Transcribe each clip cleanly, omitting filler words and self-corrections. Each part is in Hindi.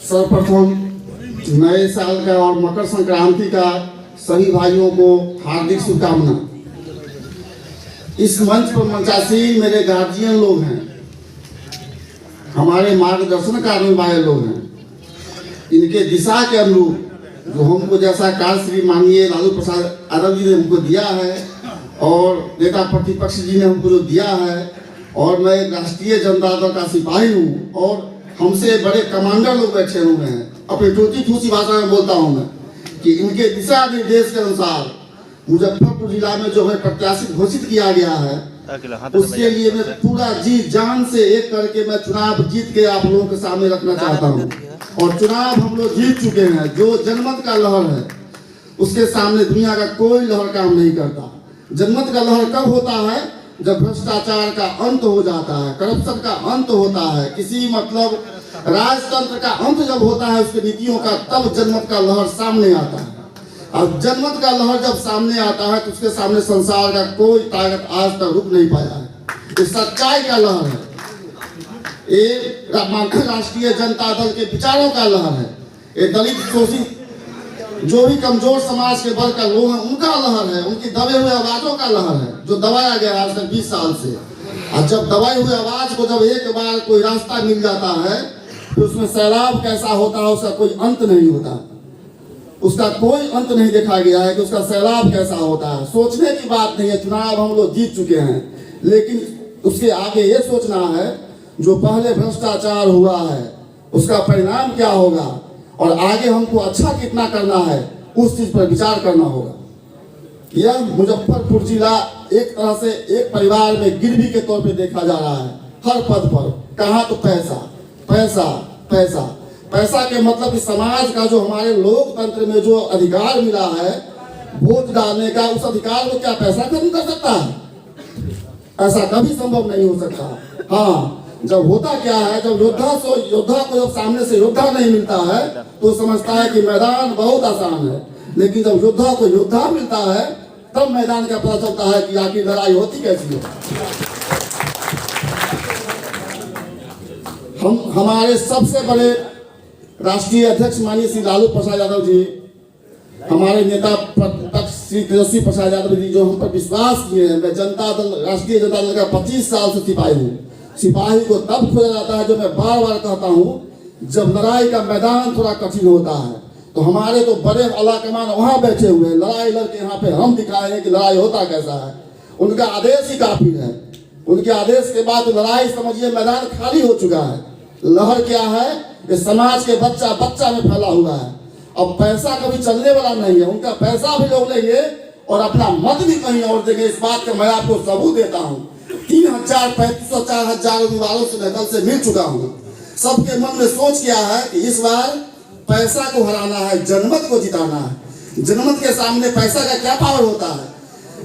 सर्वप्रथम नए साल का और मकर संक्रांति का सभी भाइयों को हार्दिक शुभकामना। इस मंच पर मंचासीन मेरे गार्जियन लोग हैं, हमारे मार्गदर्शन करने वाले लोग हैं। इनके दिशा के अनुरूप जो हमको जैसा कार्य श्री माननीय लालू प्रसाद यादव जी ने हमको दिया है और नेता प्रतिपक्ष जी ने हमको जो दिया है, और मैं राष्ट्रीय जनता दल का सिपाही हूँ और हमसे बड़े कमांडर लोग बैठे हुए हैं। अपनी टूटी फूसी भाषा में बोलता हूँ मैं कि इनके दिशा निर्देश के अनुसार मुजफ्फरपुर जिला में जो है प्रत्याशी घोषित किया गया है, उसके लिए मैं पूरा जी जान से एक करके मैं चुनाव जीत के आप लोगों के सामने रखना चाहता हूँ। और चुनाव हम लोग जीत चुके हैं। जो जनमत का लहर है उसके सामने दुनिया का कोई लहर काम नहीं करता। जनमत का लहर कब होता है? जब भ्रष्टाचार का अंत हो जाता है, करप्शन का अंत होता है, किसी मतलब राजतंत्र का अंत जब होता है उसकी नीतियों का, तब जनमत का लहर सामने आता है। अब जनमत का लहर जब सामने आता है तो उसके सामने संसार का कोई ताकत आज तक रुक नहीं पाया है। ये सच्चाई का लहर है, ये राष्ट्रीय जनता दल के विचारों का लहर है, ये दलित शोषित जो भी कमजोर समाज के वर्ग का लोग हैं उनका लहर है, उनकी दबे हुए आवाजों का लहर है जो दबाया गया आज तक 20 साल से। और जब दबाई हुए आवाज को जब एक बार कोई रास्ता मिल जाता है तो उसमें सैलाब कैसा होता है उसका कोई अंत नहीं होता। उसका कोई अंत नहीं देखा गया है कि उसका सैलाब कैसा होता है। सोचने की बात नहीं है। चुनाव हम लोग जीत चुके हैं, लेकिन उसके आगे ये सोचना है जो पहले भ्रष्टाचार हुआ है उसका परिणाम क्या होगा और आगे हमको अच्छा कितना करना है, उस चीज पर विचार करना होगा। यह मुजफ्फरपुर जिला एक तरह से एक परिवार में गिरवी के तौर पे देखा जा रहा है। हर पद पर कहाँ तो पैसा पैसा पैसा पैसा के मतलब कि समाज का जो हमारे लोकतंत्र में जो अधिकार मिला है वोट डालने का, उस अधिकार को क्या पैसा खत्म कर सकता है? ऐसा कभी संभव नहीं हो सकता। हाँ, जब होता क्या है, जब योद्धा को जब सामने से योद्धा नहीं मिलता है तो समझता है कि मैदान बहुत आसान है, लेकिन जब योद्धा को योद्धा मिलता है तब मैदान का पता चलता है कि आखिर लड़ाई होती कैसी है। हमारे सबसे बड़े राष्ट्रीय अध्यक्ष माननीय श्री लालू प्रसाद यादव जी, हमारे नेता प्रतिपक्ष श्री तेजस्वी प्रसाद यादव जी जो हम पर विश्वास किए हैं। मैं जनता दल राष्ट्रीय जनता दल का 25 साल से सिपाही हूँ। सिपाही को तब खोजा जाता है जो मैं बार बार कहता हूँ, जब लड़ाई का मैदान थोड़ा कठिन होता है। तो हमारे तो बड़े आला कमान वहाँ बैठे हुए हैं, लड़ाई लड़के यहाँ पे हम दिखाए हैं कि लड़ाई होता कैसा है। उनका आदेश ही काफी है। उनके आदेश के बाद लड़ाई समझिए मैदान खाली हो चुका है। लहर क्या है? ये समाज के बच्चा बच्चा में फैला हुआ है। अब पैसा कभी चलने वाला नहीं है। उनका पैसा भी लोग लेंगे और अपना मत भी कहीं और देंगे। इस बात का मैं आपको सबूत देता हूँ। 3000 3500 4000 उम्मीदवारों से मैं कल से मिल चुका हूँ। सबके मन में सोच क्या है कि इस बार पैसा को हराना है, जनमत को जिताना है। जनमत के सामने पैसा का क्या पावर होता है?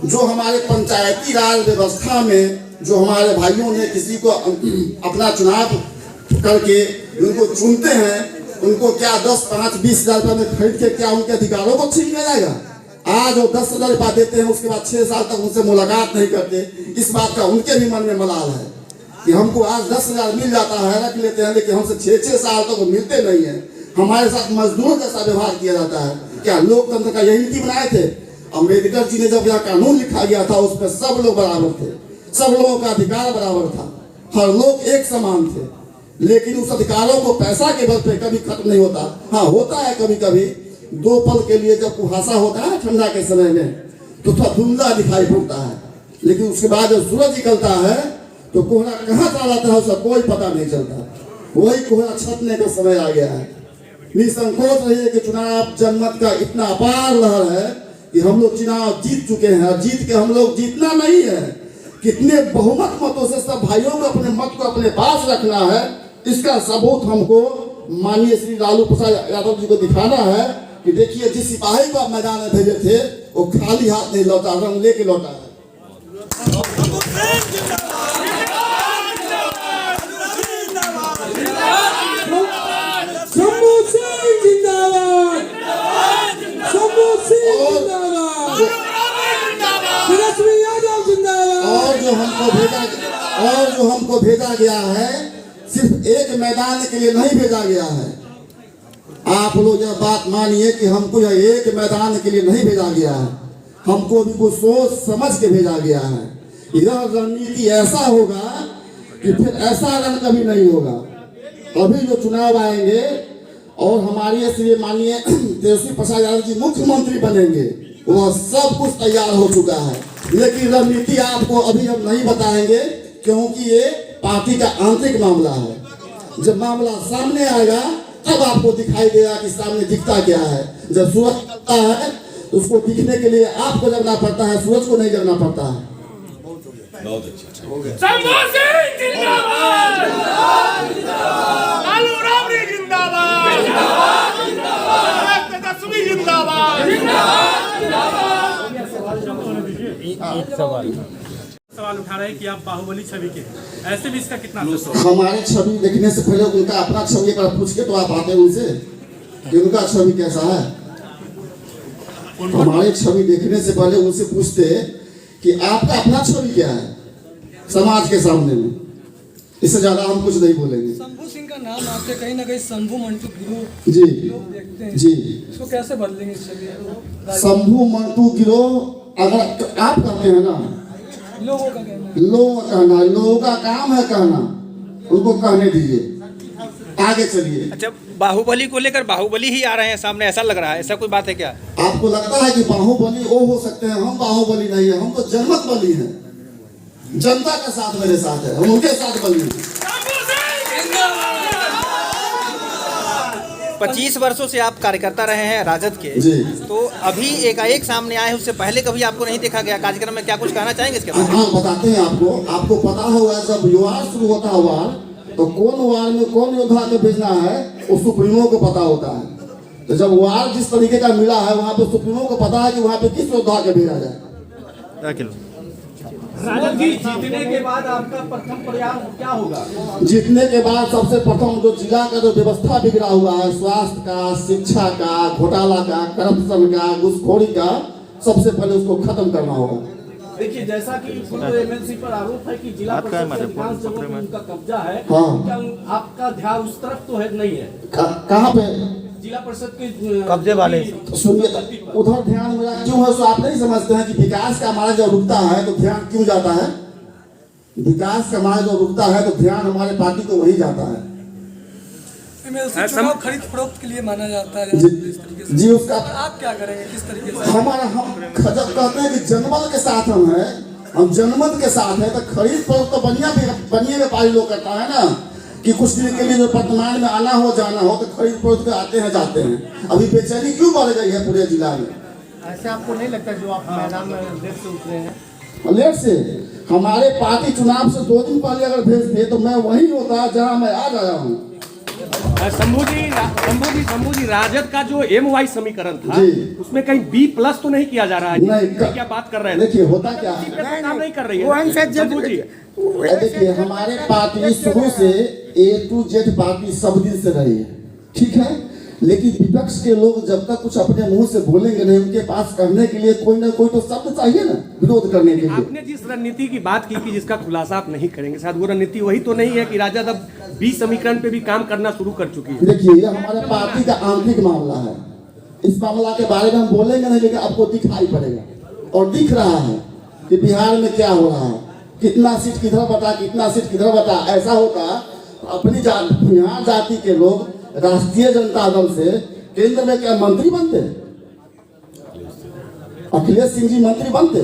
जो हमारे पंचायती राज व्यवस्था में जो हमारे भाइयों ने किसी को अपना चुनाव करके उनको चुनते हैं, उनको क्या 10 5 20 हजार रुपये में खरीद के क्या उनके अधिकारों को छीन लिया जाएगा? आज वो 10,000 रुपया देते हैं, उसके बाद 6 साल तक उनसे मुलाकात नहीं करते। इस बात का उनके भी मन में मलाल है कि हमको आज 10,000 मिल जाता है, रख लेते हैं, लेकिन हमसे 6 साल तक वो मिलते नहीं है। हमारे साथ मजदूर जैसा व्यवहार किया जाता है। क्या लोकतंत्र का यही नीति बनाए थे? अम्बेडकर जी ने जब यह कानून लिखा गया था उस पर सब लोग बराबर थे, सब लोगों का अधिकार बराबर था, हर लोग एक समान थे। लेकिन उस अधिकारों को पैसा के बल पे कभी खत्म नहीं होता। हाँ, होता है कभी कभी 2 पल के लिए, जब कुहासा होता है ठंडा के समय में तो थोड़ा धुंधला दिखाई पड़ता है, लेकिन उसके बाद जब सूरज निकलता है तो कोहरा कहाँ चला जाता है उसका कोई पता नहीं चलता। वही कोहरा छटने का समय आ गया है। निसंकोच रहिए कि चुनाव जनमत का इतना अपार लहर है कि हम लोग चुनाव जीत चुके हैं। और जीत के हम लोग जीतना नहीं है, कितने बहुमत मतों से सब भाइयों को अपने मत को अपने पास रखना है, इसका सबूत हमको माननीय श्री लालू प्रसाद यादव जी को दिखाना है कि देखिए जिस सिपाही को आप मैदान में भेजे थे वो खाली हाथ नहीं लौटा, रंग लेके लौटा है। और जो हमको भेजा गया है सिर्फ एक मैदान के लिए नहीं भेजा गया है, आप लोग यह बात मानिए कि हमको यह एक मैदान के लिए नहीं भेजा गया है, हमको भी कुछ सोच समझ के भेजा गया है। यह रणनीति ऐसा होगा कि फिर ऐसा रण कभी नहीं होगा। अभी जो चुनाव आएंगे और हमारे इसलिए माननीय तेजस्वी प्रसाद यादव जी मुख्यमंत्री बनेंगे, वह सब कुछ तैयार हो चुका है। लेकिन रणनीति आपको अभी हम नहीं बताएंगे, क्योंकि ये पार्टी का आंतरिक मामला है। जब मामला सामने आएगा तब आपको दिखाई देगा कि सामने दिखता क्या है। जब सूरज निकलता है तो उसको दिखने के लिए आपको जगना पड़ता है, सूरज को नहीं जगना पड़ता है। बहुत अच्छा हो गया। शंभू सिंह जिंदाबाद, लालू राबड़ी जिंदाबाद, तेजस्वी जिंदाबाद। एक सवाल उठा रहे हैं कि आप बाहुबली छवि के, ऐसे भी इसका कितना हमारे छवि देखने से पहले उनका अपना छवि पर पूछ के तो आप आते हैं उनसे कि उनका छवि कैसा है। हमारे छवि देखने से पहले उनसे पूछते कि आपका अपना छवि क्या है समाज के सामने में। इससे ज्यादा हम कुछ नहीं बोलेंगे। शंभू सिंह का नाम आते कहीं ना कहीं शंभू मंटू गिरोह जी लोग देखते हैं जी। इसको कैसे बदलेंगे छवि? शंभू मंटू गिरोह अगर आप कहते हैं ना, लोगों का कहना है। लोगों का कहना, लोगों का काम है कहना, उनको कहने दीजिए, आगे चलिए। अच्छा, बाहुबली को लेकर बाहुबली ही आ रहे हैं सामने, ऐसा लग रहा है, ऐसा कोई बात है क्या? आपको लगता है कि बाहुबली वो हो सकते हैं, हम बाहुबली नहीं है, हम तो जनमत बली हैं। जनता का साथ मेरे साथ है, हम उनके साथ बली हैं। 25 वर्षों से आप कार्यकर्ता रहे हैं राजद के जी। तो अभी एकाएक सामने आए, उससे पहले कभी आपको नहीं देखा गया कार्यक्रम में, क्या कुछ कहना चाहेंगे इसके बारे में? हाँ, बताते हैं आपको। आपको पता होगा जब वार शुरू होता है वार, तो कौन वार में कौन योद्धा को भेजना है वो सुप्रीमो को पता होता है। तो जब वार जिस तरीके का मिला है वहाँ पे सुप्रीमो को पता है कि वहाँ पे किस योद्धा को भेजा जाए। राजद जी जीतने के बाद आपका प्रथम प्रयास क्या होगा? जीतने के बाद सबसे प्रथम जो जिला का जो व्यवस्था बिगड़ा हुआ है, स्वास्थ्य का, शिक्षा का, घोटाला का, करप्शन का, घूसखोरी का, सबसे पहले उसको खत्म करना होगा। देखिए, जैसा कि पूर्व एमएलसी पर आरोप है कि जिला परिषद के अधिकांश जगहों पर उनका कब्जा है, हाँ। क्या आपका ध्यान उस तरफ तो है नहीं है? कहाँ पे? जिला परिषद के कब्जे वाले। सुनिए, उधर ध्यान मेरा क्यों है सो आप नहीं समझते हैं कि विकास का हमारा जो रुकता है तो ध्यान क्यों जाता है? विकास का हमारा जो रुकता है तो ध्यान हमारे पार्टी को वही जाता है। एमएलसी चुनाव खरीद फरोख्त के लिए माना जाता है जी, इस तरीके से। जी, उसका आप क्या करेंगे, किस तरीके से? हमारा हम जब कहते हैं कि जनमत के साथ हम हैं, हम जनमत के साथ हैं, तो खरीद फरोख्त तो बनिए व्यापारी लोग करता है ना, कि कुछ दिन के लिए जो वर्तमान में आना हो जाना हो तो खरीद फरोख्त के आते हैं जाते हैं। अभी बेचैनी क्यों बढ़ गई है पूरे जिला में? ऐसे आपको नहीं लगता जो आप मैदान में लेट से उतरे हैं? लेट से हमारे पार्टी चुनाव से 2 दिन पहले अगर भेजते तो मैं वही होता जहाँ मैं आज आया हूँ। शंभू जी, राजद का जो MY समीकरण था जी। उसमें कहीं B+ तो नहीं किया जा रहा है? नहीं, क्या बात कर रहे हैं? देखिए होता क्या है, काम नहीं कर रही है शंभू जी। देखिए हमारे पार्टी शुरू से A to Z पार्टी सब दिन से रही है, ठीक है। लेकिन विपक्ष के लोग जब तक कुछ अपने मुंह से बोलेंगे नहीं, उनके पास करने के लिए कोई ना कोई तो शब्द चाहिए ना विरोध करने के लिए। आपने जिस रणनीति की बात की कि जिसका खुलासा आप नहीं करेंगे, शायद वो रणनीति वही तो नहीं है कि राजद अब B समीकरण पे भी काम करना शुरू कर चुकी है? देखिए ये हमारे पार्टी का आंतरिक मामला है, इस मामला के बारे में हम बोलेंगे नहीं, लेकिन आपको दिखाई पड़ेगा और दिख रहा है कि बिहार में क्या हो रहा है, कितना सीट किधर बटा, कितना सीट किधर बटा। ऐसा होता अपनी बिहार जाति के लोग राष्ट्रीय जनता दल से केंद्र में क्या मंत्री बनते? अखिलेश सिंह जी मंत्री बनते?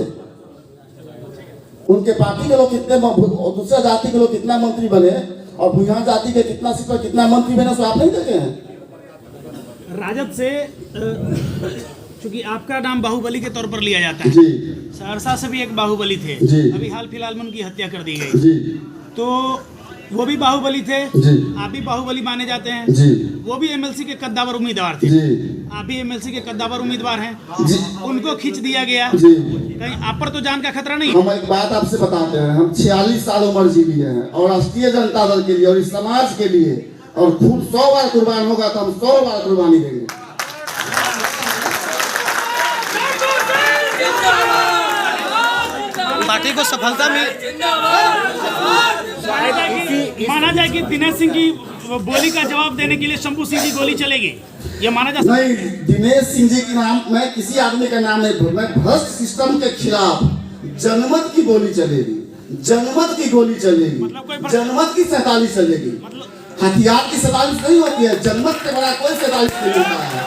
उनके पार्टी के लोग कितने, दूसरे जाति के लोग कितना मंत्री बने और बिहार जाति के कितना सीट पर कितना मंत्री बने, सो आप नहीं देखे हैं? राजद से चूंकि आपका नाम बाहुबली के तौर पर लिया जाता है, जी सहरसा से भी एक बाहुबली थे जी। अभी हाल फिलहाल में उनकी हत्या कर दी गई, जी तो वो भी बाहुबली थे, जी। आप भी बाहुबली माने जाते हैं, जी वो भी MLC के कद्दावर उम्मीदवार थे, जी आप भी MLC के कद्दावर उम्मीदवार हैं, जी। उनको खींच दिया गया, जी। कहीं आप पर तो जान का खतरा नहीं? हम एक बात आपसे बताते हैं, हम 46 साल उम्र जी लिए हैं और राष्ट्रीय जनता दल के लिए और इस समाज के लिए, और खून 100 बार कुर्बान होगा तो हम 100 बार कुर्बानी देंगे। पार्टी को सफलता मिली। माना जाए कि दिनेश सिंह की बोली का जवाब देने के लिए शंभू सिंह की गोली चलेगी, ये माना जा सकता नहीं, दिनेश सिंह जी के नाम, मैं किसी आदमी का नाम नहीं बोल, मैं भ्रष्ट सिस्टम के खिलाफ जनमत की गोली चलेगी, जनमत की गोली चलेगी, जनमत की 47 चलेगी। हथियार की 47 नहीं होती है, जनमत के बड़ा कोई 47 नहीं होता है।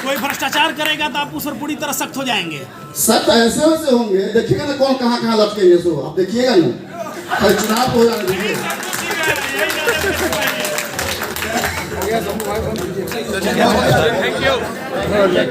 कोई भ्रष्टाचार करेगा तो आप उस पर पूरी तरह सख्त हो जाएंगे। सब ऐसे वैसे होंगे, देखिएगा ना कौन कहाँ कहाँ लटकेंगे, सो आप देखिएगा ना, चुनाव हो जाने दीजिए।